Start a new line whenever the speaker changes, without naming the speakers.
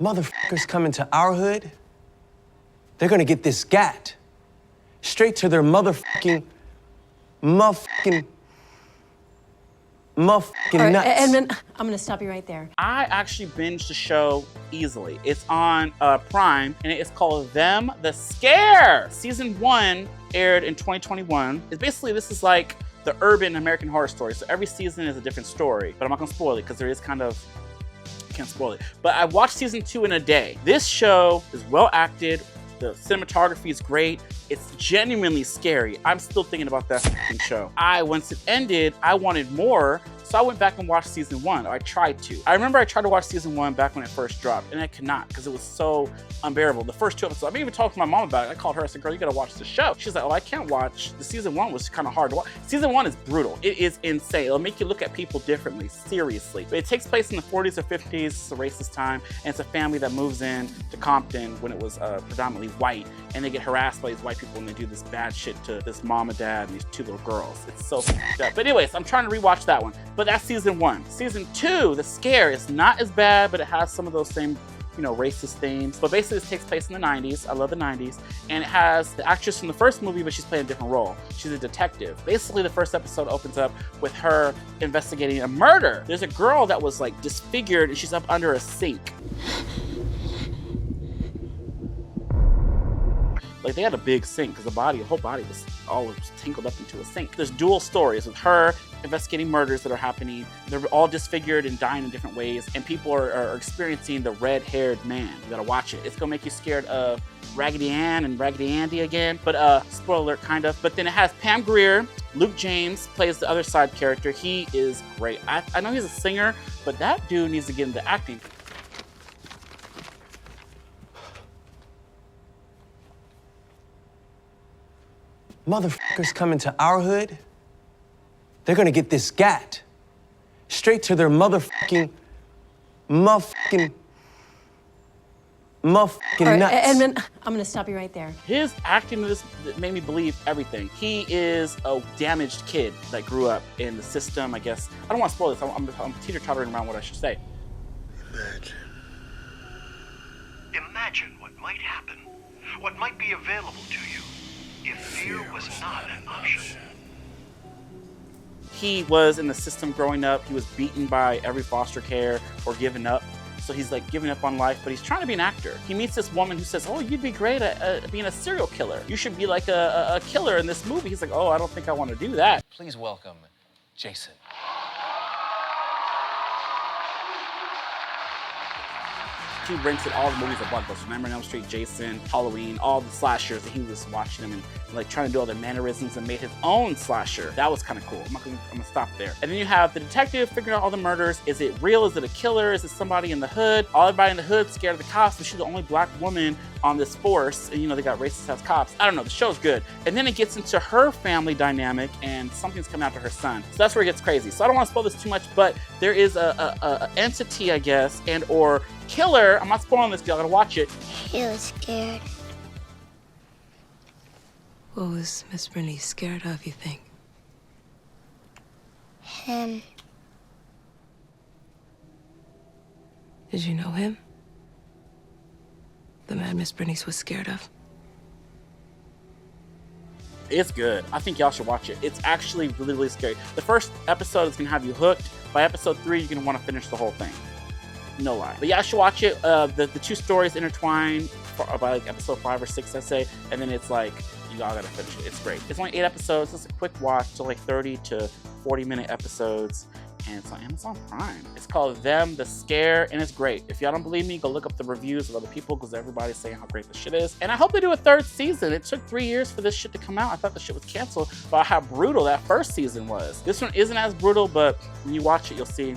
Motherfuckers coming to our hood, they're gonna get this gat straight to their motherfucking nuts.
Edmund, I'm gonna stop you right there.
I actually binged the show easily. It's on Prime, and it's called Them the Scare. Season 1 aired in 2021. This is like the urban American Horror Story. So every season is a different story, but I'm not gonna spoil it because there is kind of, I can't spoil it. But I watched season 2 in a day. This show is well acted. The cinematography is great. It's genuinely scary. I'm still thinking about that show. Once it ended, I wanted more, so I went back and watched season 1, or I tried to. I remember I tried to watch season 1 back when it first dropped, and I could not, because it was so unbearable. The first 2 episodes, I even talked to my mom about it. I called her, I said, girl, you gotta watch the show. She's like, oh, I can't watch. The season 1 was kind of hard to watch. Season 1 is brutal. It is insane. It'll make you look at people differently, seriously. But it takes place in the 40s or 50s. It's a racist time, and it's a family that moves in to Compton when it was predominantly white, and they get harassed by these white people, and they do this bad shit to this mom and dad and these 2 little girls. It's so f***ed up. But anyways, I'm trying to rewatch that one. But that's season 1. Season 2, The Scare, is not as bad, but it has some of those same, racist themes. But basically, this takes place in the 90s. I love the 90s. And it has the actress from the first movie, but she's playing a different role. She's a detective. Basically, the first episode opens up with her investigating a murder. There's a girl that was like disfigured, and she's up under a sink. Like, they had a big sink because the whole body was all tangled up into a sink. There's dual stories with her investigating murders that are happening. They're all disfigured and dying in different ways, and people are experiencing the red-haired man. You gotta watch it. It's gonna make you scared of Raggedy Ann and Raggedy Andy again, but spoiler alert, kind of. But then it has Pam Grier. Luke James plays the other side character. He is great. I know he's a singer, but that dude needs to get into acting.
Motherfuckers coming to our hood, they're gonna get this gat straight to their motherfucking nuts.
Edmund, I'm gonna stop you right there.
His acting in this made me believe everything. He is a damaged kid that grew up in the system, I guess. I don't want to spoil this. I'm teeter-tottering around what I should say.
Imagine what might happen, what might be available to you if fear was not an option.
He was in the system growing up. He was beaten by every foster care or given up. So he's like giving up on life, but he's trying to be an actor. He meets this woman who says, oh, you'd be great at being a serial killer. You should be like a killer in this movie. He's like, oh, I don't think I want to do that.
Please welcome Jason.
He rented all the movies at Blockbuster. Nightmare on Elm Street, Jason, Halloween, all the slashers, and he was watching them and like trying to do all their mannerisms and made his own slasher. That was kind of cool. I'm gonna stop there. And then you have the detective figuring out all the murders. Is it real? Is it a killer? Is it somebody in the hood? Everybody in the hood scared of the cops, but she's the only black woman on this force, and they got racist ass cops. I don't know, the show's good. And then it gets into her family dynamic, and something's coming after her son. So that's where it gets crazy. So I don't want to spoil this too much, but there is a entity, I guess, and or killer. I'm not spoiling this, y'all gotta watch it.
She was scared.
What was Miss Brittany scared of, you think?
Him.
Did you know him? The man Miss Brittany was scared of?
It's good. I think y'all should watch it. It's actually really, really scary. The first episode is gonna have you hooked. By episode 3, you're gonna want to finish the whole thing. No lie. But yeah, I should watch it. The 2 stories intertwine by like episode 5 or 6, I say, and then it's like, y'all gotta finish it. It's great. It's only 8 episodes. It's a quick watch. So like 30 to 40-minute episodes, and it's on Amazon Prime. It's called Them the Scare, and it's great. If y'all don't believe me, go look up the reviews of other people, because everybody's saying how great this shit is. And I hope they do a 3rd season. It took 3 years for this shit to come out. I thought the shit was canceled, but how brutal that first season was. This one isn't as brutal, but when you watch it, you'll see